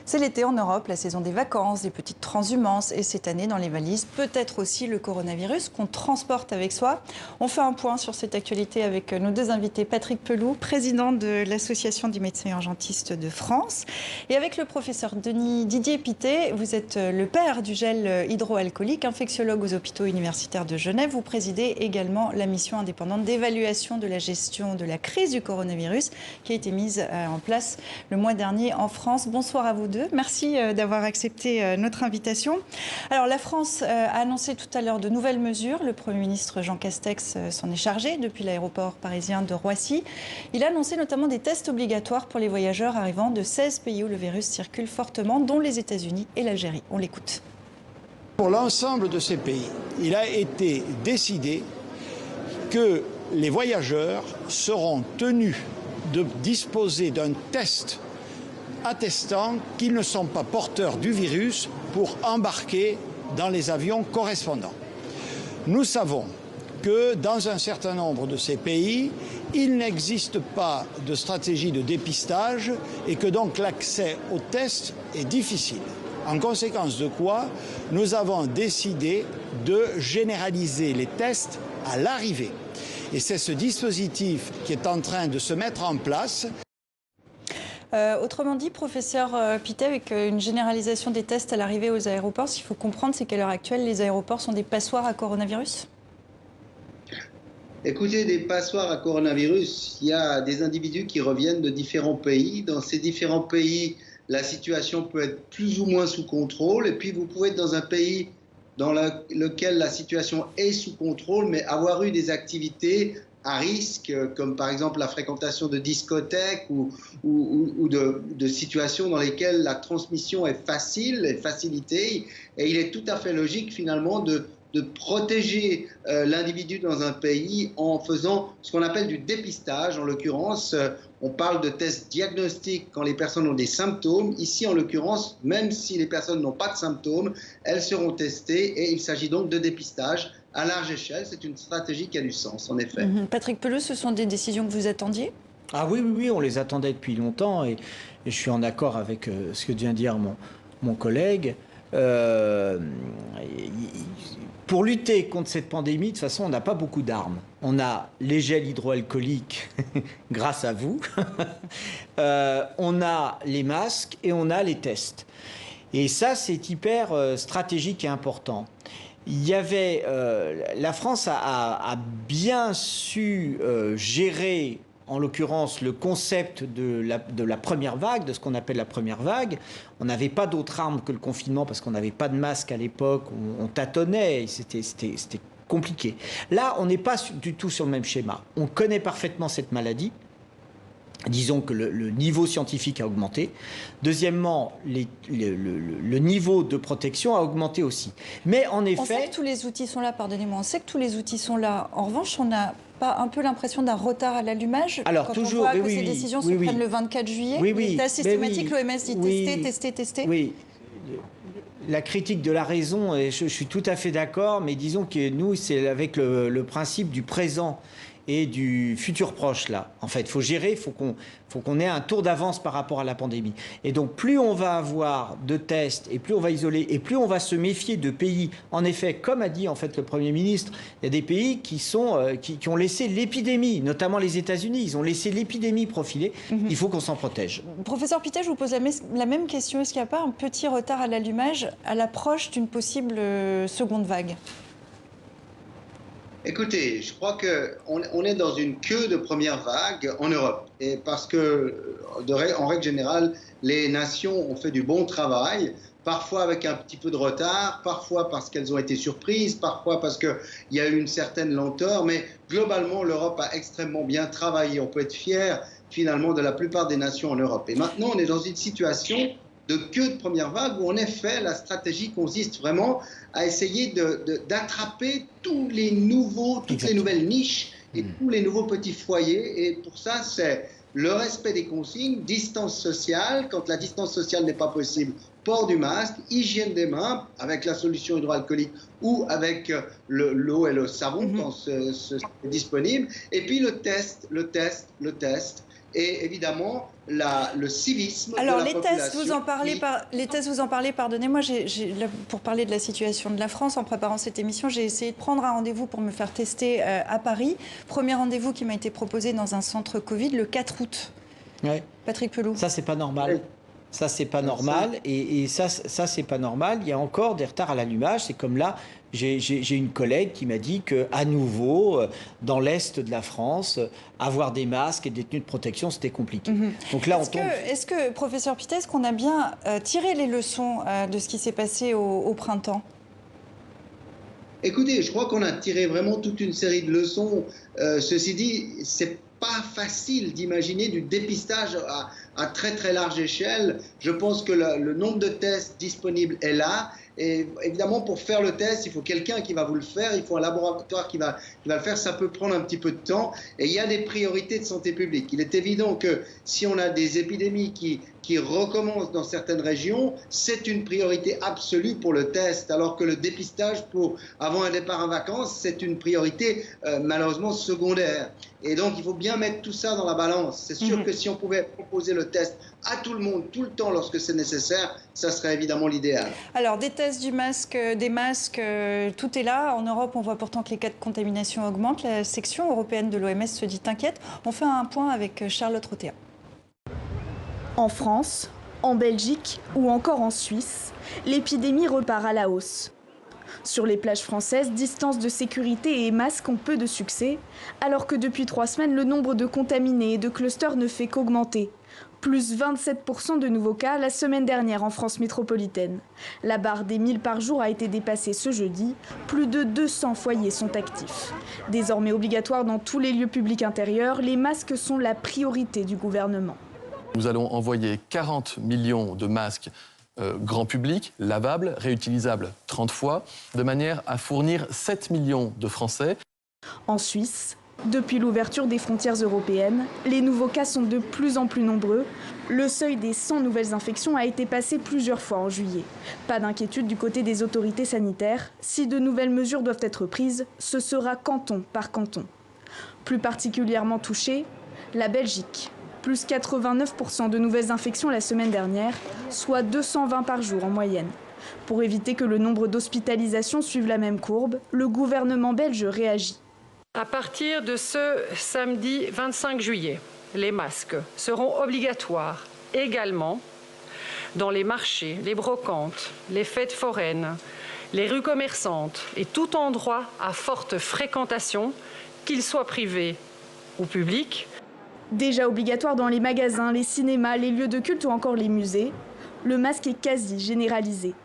C'est l'été en Europe, la saison des vacances, des petites transhumances et cette année dans les valises, peut-être aussi le coronavirus qu'on transporte avec soi. On fait un point sur cette actualité avec nos deux invités, Patrick Pelloux, président de l'Association des médecins urgentistes de France, et avec le professeur Didier Pittet. Vous êtes le père du gel hydroalcoolique, infectiologue aux hôpitaux universitaires de Genève. Vous présidez également la mission indépendante d'évaluation de la gestion de la crise du coronavirus qui a été mise en place le mois dernier en France. Bonsoir à vous deux. Merci d'avoir accepté notre invitation. Alors, la France a annoncé tout à l'heure de nouvelles mesures. Le Premier ministre Jean Castex s'en est chargé depuis l'aéroport parisien de Roissy. Il a annoncé notamment des tests obligatoires pour les voyageurs arrivant de 16 pays où le virus circule fortement, dont les États-Unis et l'Algérie. On l'écoute. Pour l'ensemble de ces pays, il a été décidé que les voyageurs seront tenus de disposer d'un test attestant qu'ils ne sont pas porteurs du virus pour embarquer dans les avions correspondants. Nous savons que dans un certain nombre de ces pays, il n'existe pas de stratégie de dépistage et que donc l'accès aux tests est difficile. En conséquence de quoi, nous avons décidé de généraliser les tests à l'arrivée. Et c'est ce dispositif qui est en train de se mettre en place. Autrement dit, professeur Pittet, avec une généralisation des tests à l'arrivée aux aéroports, ce qu'il faut comprendre, c'est qu'à l'heure actuelle, les aéroports sont des passoires à coronavirus? Écoutez, des passoires à coronavirus, il y a des individus qui reviennent de différents pays. Dans ces différents pays, la situation peut être plus ou moins sous contrôle. Et puis, vous pouvez être dans un pays dans lequel la situation est sous contrôle, mais avoir eu des activités à risque, comme par exemple la fréquentation de discothèques ou de situations dans lesquelles la transmission est facile, est facilitée. Et il est tout à fait logique finalement de protéger l'individu dans un pays en faisant ce qu'on appelle du dépistage. En l'occurrence, on parle de tests diagnostiques quand les personnes ont des symptômes. Ici, en l'occurrence, même si les personnes n'ont pas de symptômes, elles seront testées et il s'agit donc de dépistage à large échelle. C'est une stratégie qui a du sens, en effet. Patrick Pelloux, ce sont des décisions que vous attendiez? Ah oui, on les attendait depuis longtemps et je suis en accord avec ce que vient de dire mon collègue. Pour lutter contre cette pandémie, de toute façon, on n'a pas beaucoup d'armes. On a les gels hydroalcooliques, grâce à vous. On a les masques et on a les tests. Et ça, c'est hyper stratégique et important. Il y avait, la France a bien su gérer, en l'occurrence, le concept de la première vague, de ce qu'on appelle la première vague. On n'avait pas d'autre arme que le confinement parce qu'on n'avait pas de masque à l'époque, on tâtonnait, c'était compliqué. Là, on n'est pas du tout sur le même schéma. On connaît parfaitement cette maladie. Disons que le niveau scientifique a augmenté. Deuxièmement, le niveau de protection a augmenté aussi. Mais en effet... On sait que tous les outils sont là, pardonnez-moi, on sait que tous les outils sont là. En revanche, on n'a pas un peu l'impression d'un retard à l'allumage? Alors, quand toujours, on voit que ces décisions se prennent le 24 juillet, c'est systématique, l'OMS dit tester. Oui. La critique de la raison, et je suis tout à fait d'accord, mais disons que nous, c'est avec le principe du présent et du futur proche, là. En fait, il faut gérer, il faut qu'on ait un tour d'avance par rapport à la pandémie. Et donc, plus on va avoir de tests, et plus on va isoler, et plus on va se méfier de pays. En effet, comme a dit en fait le Premier ministre, il y a des pays qui ont laissé l'épidémie, notamment les États-Unis, ils ont laissé l'épidémie profiler. Il faut qu'on s'en protège. Professeur Pittet, je vous pose la même question. Est-ce qu'il n'y a pas un petit retard à l'allumage à l'approche d'une possible seconde vague? Écoutez, je crois qu'on est dans une queue de première vague en Europe. Et parce que, en règle générale, les nations ont fait du bon travail, parfois avec un petit peu de retard, parfois parce qu'elles ont été surprises, parfois parce qu'il y a eu une certaine lenteur. Mais globalement, l'Europe a extrêmement bien travaillé. On peut être fier, finalement, de la plupart des nations en Europe. Et maintenant, on est dans une situation de queue de première vague où en effet la stratégie consiste vraiment à essayer d'attraper toutes les nouvelles niches et tous les nouveaux petits foyers. Et pour ça, c'est le respect des consignes, distance sociale, quand la distance sociale n'est pas possible, port du masque, hygiène des mains avec la solution hydroalcoolique ou avec l'eau et le savon quand c'est disponible, et puis le test. et évidemment le civisme Alors, de la population. les tests, vous en parlez, pardonnez-moi, pour parler de la situation de la France, en préparant cette émission, j'ai essayé de prendre un rendez-vous pour me faire tester à Paris. Premier rendez-vous qui m'a été proposé dans un centre Covid le 4 août. Ouais. Patrick Pelloux. Ça, c'est pas normal. Oui. Ça, c'est pas normal. Et ça, c'est pas normal. Il y a encore des retards à l'allumage. C'est comme là, j'ai une collègue qui m'a dit qu'à nouveau, dans l'Est de la France, avoir des masques et des tenues de protection, c'était compliqué. Donc là, Est-ce que, professeur Pittet, qu'on a bien tiré les leçons de ce qui s'est passé au printemps ? Écoutez, je crois qu'on a tiré vraiment toute une série de leçons. Ceci dit, c'est pas facile d'imaginer du dépistage à très très large échelle. Je pense que le nombre de tests disponibles est là. Et évidemment, pour faire le test, il faut quelqu'un qui va vous le faire, il faut un laboratoire qui va le faire. Ça peut prendre un petit peu de temps. Et il y a des priorités de santé publique. Il est évident que si on a des épidémies qui recommencent dans certaines régions, c'est une priorité absolue pour le test, alors que le dépistage avant un départ en vacances, c'est une priorité malheureusement secondaire. Et donc, il faut bien mettre tout ça dans la balance. C'est sûr que si on pouvait proposer le test à tout le monde, tout le temps, lorsque c'est nécessaire, ça serait évidemment l'idéal. Alors, des tests, des masques, tout est là. En Europe, on voit pourtant que les cas de contamination augmentent. La section européenne de l'OMS se dit inquiète. On fait un point avec Charlotte Rotéa. En France, en Belgique ou encore en Suisse, l'épidémie repart à la hausse. Sur les plages françaises, distance de sécurité et masques ont peu de succès, alors que depuis 3 semaines, le nombre de contaminés et de clusters ne fait qu'augmenter. Plus 27% de nouveaux cas la semaine dernière en France métropolitaine. La barre des 1000 par jour a été dépassée ce jeudi. Plus de 200 foyers sont actifs. Désormais obligatoire dans tous les lieux publics intérieurs, les masques sont la priorité du gouvernement. Nous allons envoyer 40 millions de masques grand public, lavables, réutilisables 30 fois, de manière à fournir 7 millions de Français. En Suisse, depuis l'ouverture des frontières européennes, les nouveaux cas sont de plus en plus nombreux. Le seuil des 100 nouvelles infections a été passé plusieurs fois en juillet. Pas d'inquiétude du côté des autorités sanitaires. Si de nouvelles mesures doivent être prises, ce sera canton par canton. Plus particulièrement touchée, la Belgique. Plus 89% de nouvelles infections la semaine dernière, soit 220 par jour en moyenne. Pour éviter que le nombre d'hospitalisations suive la même courbe, le gouvernement belge réagit. À partir de ce samedi 25 juillet, les masques seront obligatoires également dans les marchés, les brocantes, les fêtes foraines, les rues commerçantes et tout endroit à forte fréquentation, qu'il soit privé ou public. Déjà obligatoire dans les magasins, les cinémas, les lieux de culte ou encore les musées, le masque est quasi généralisé.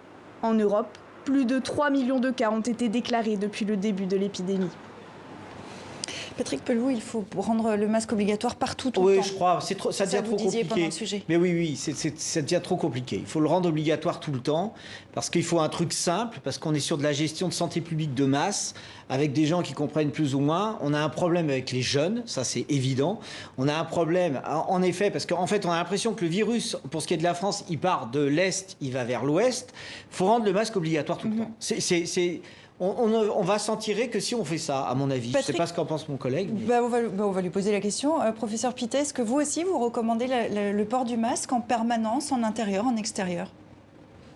En Europe, plus de 3 millions de cas ont été déclarés depuis le début de l'épidémie. Patrick Pelloux, il faut rendre le masque obligatoire partout tout le temps. Oui, je crois. Ça devient trop compliqué. Mais oui, ça devient trop compliqué. Il faut le rendre obligatoire tout le temps parce qu'il faut un truc simple, parce qu'on est sur de la gestion de santé publique de masse, avec des gens qui comprennent plus ou moins. On a un problème avec les jeunes, ça c'est évident. On a un problème, en effet, parce qu'en fait, on a l'impression que le virus, pour ce qui est de la France, il part de l'Est, il va vers l'Ouest. Il faut rendre le masque obligatoire tout le temps. On va s'en tirer que si on fait ça, à mon avis. Patrick, je ne sais pas ce qu'en pense mon collègue. Mais... on va lui poser la question. Professeur Pittet, est-ce que vous aussi, vous recommandez le port du masque en permanence, en intérieur, en extérieur ?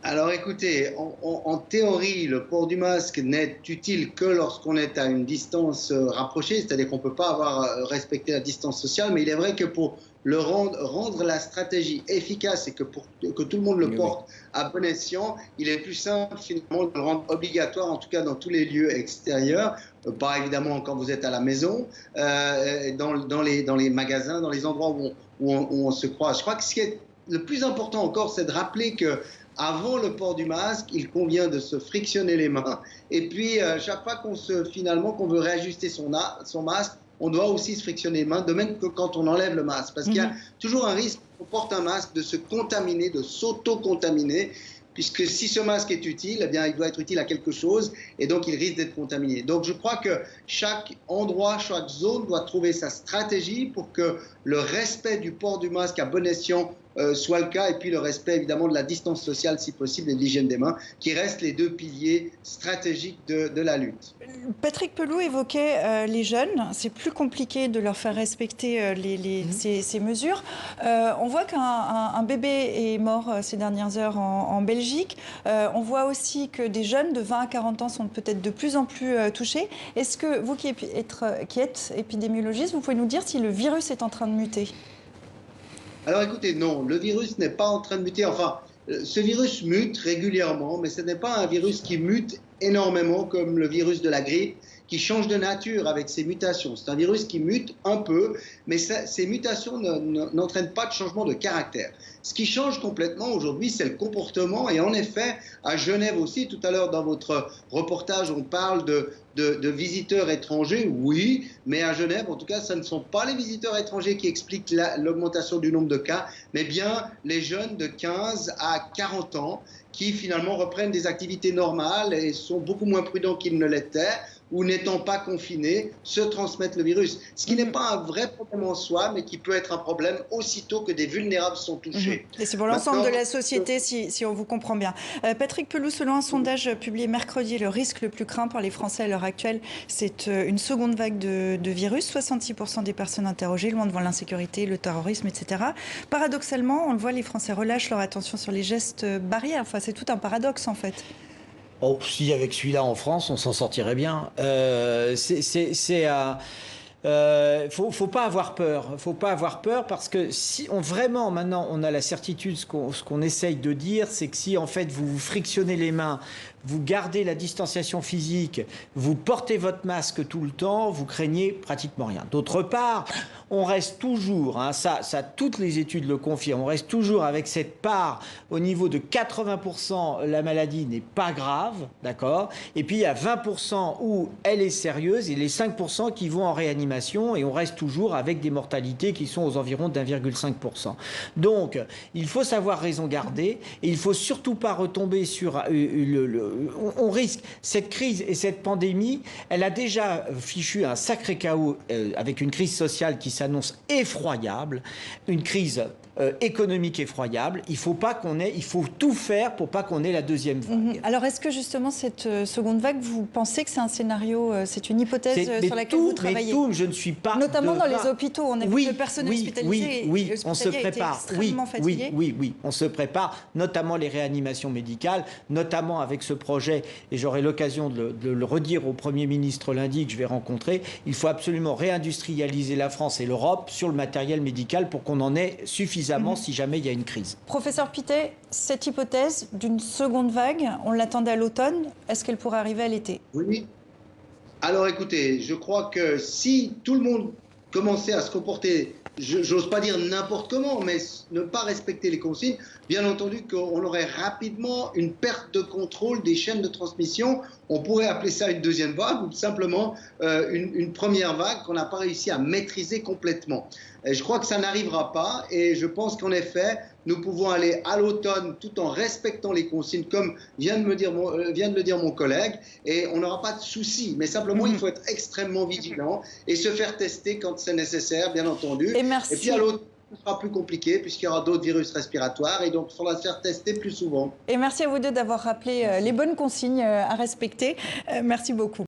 Alors écoutez, en théorie, le port du masque n'est utile que lorsqu'on est à une distance rapprochée, c'est-à-dire qu'on ne peut pas respecter la distance sociale, mais il est vrai que pour rendre la stratégie efficace et que tout le monde le porte à bon escient, il est plus simple finalement de le rendre obligatoire, en tout cas dans tous les lieux extérieurs, pas évidemment quand vous êtes à la maison, dans les magasins, dans les endroits où on se croise. Je crois que ce qui est le plus important encore, c'est de rappeler que avant le port du masque, il convient de se frictionner les mains. Et puis, chaque fois qu'on veut réajuster son masque, on doit aussi se frictionner les mains, de même que quand on enlève le masque. Parce qu'il y a toujours un risque, quand on porte un masque, de se contaminer, de s'auto-contaminer, puisque si ce masque est utile, eh bien, il doit être utile à quelque chose, et donc il risque d'être contaminé. Donc je crois que chaque endroit, chaque zone doit trouver sa stratégie pour que le respect du port du masque à bon escient soit le cas, et puis le respect évidemment de la distance sociale si possible et de l'hygiène des mains, qui restent les deux piliers stratégiques de la lutte. Patrick Pelloux évoquait les jeunes. C'est plus compliqué de leur faire respecter ces mesures. On voit qu'un bébé est mort ces dernières heures en Belgique. On voit aussi que des jeunes de 20 à 40 ans sont peut-être de plus en plus touchés. Est-ce que vous qui êtes épidémiologiste, vous pouvez nous dire si le virus est en train de muter ? Alors écoutez, non, le virus n'est pas en train de muter. Enfin, ce virus mute régulièrement, mais ce n'est pas un virus qui mute énormément comme le virus de la grippe, qui change de nature avec ses mutations. C'est un virus qui mute un peu, mais ces mutations n'entraînent pas de changement de caractère. Ce qui change complètement aujourd'hui, c'est le comportement. Et en effet, à Genève aussi, tout à l'heure dans votre reportage, on parle de visiteurs étrangers. Oui, mais à Genève, en tout cas, ce ne sont pas les visiteurs étrangers qui expliquent l'augmentation du nombre de cas, mais bien les jeunes de 15 à 40 ans qui finalement reprennent des activités normales et sont beaucoup moins prudents qu'ils ne l'étaient, ou n'étant pas confinés, se transmettent le virus. Ce qui n'est pas un vrai problème en soi, mais qui peut être un problème aussitôt que des vulnérables sont touchés. Et c'est pour l'ensemble de la société, si on vous comprend bien. Patrick Pelloux, selon un sondage publié mercredi, le risque le plus craint par les Français à l'heure actuelle, c'est une seconde vague de virus. 66% des personnes interrogées, loin devant l'insécurité, le terrorisme, etc. Paradoxalement, on le voit, les Français relâchent leur attention sur les gestes barrières. Enfin, c'est tout un paradoxe, en fait. Oh, si avec celui-là en France, on s'en sortirait bien. Faut pas avoir peur. Faut pas avoir peur parce que si vraiment maintenant on a la certitude, ce qu'on essaye de dire, c'est que si en fait vous vous frictionnez les mains, vous gardez la distanciation physique, vous portez votre masque tout le temps, vous craignez pratiquement rien. D'autre part, on reste toujours, ça toutes les études le confirment, on reste toujours avec cette part au niveau de 80%, la maladie n'est pas grave, d'accord ? Et puis il y a 20% où elle est sérieuse et les 5% qui vont en réanimation et on reste toujours avec des mortalités qui sont aux environs d'1,5%. Donc, il faut savoir raison garder et il faut surtout pas retomber sur on risque, cette crise et cette pandémie, elle a déjà fichu un sacré chaos avec une crise sociale qui s'annonce effroyable, une crise économique effroyable. Il faut tout faire pour pas qu'on ait la deuxième vague. Alors, est-ce que justement cette seconde vague, vous pensez que c'est un scénario, c'est une hypothèse sur laquelle vous travaillez ? Je ne suis pas... Notamment dans les hôpitaux, on a vu que le personnel hospitalisé on se prépare. Oui, on se prépare, notamment les réanimations médicales, notamment avec ce projet, et j'aurai l'occasion de le redire au Premier ministre lundi que je vais rencontrer, il faut absolument réindustrialiser la France et l'Europe sur le matériel médical pour qu'on en ait suffisamment si jamais il y a une crise. Professeur Pittet, cette hypothèse d'une seconde vague, on l'attendait à l'automne, est-ce qu'elle pourrait arriver à l'été ? Oui. Alors écoutez, je crois que si tout le monde commençait à se comporter, j'ose pas dire n'importe comment, mais ne pas respecter les consignes, bien entendu qu'on aurait rapidement une perte de contrôle des chaînes de transmission. On pourrait appeler ça une deuxième vague ou simplement une première vague qu'on n'a pas réussi à maîtriser complètement. Et je crois que ça n'arrivera pas et je pense qu'en effet, nous pouvons aller à l'automne tout en respectant les consignes, comme vient de le dire mon collègue, et on n'aura pas de soucis. Mais simplement, il faut être extrêmement vigilant et se faire tester quand c'est nécessaire, bien entendu. Et merci. Et puis à l'automne, ce sera plus compliqué puisqu'il y aura d'autres virus respiratoires et donc il faudra se faire tester plus souvent. Et merci à vous deux d'avoir rappelé les bonnes consignes à respecter. Merci beaucoup.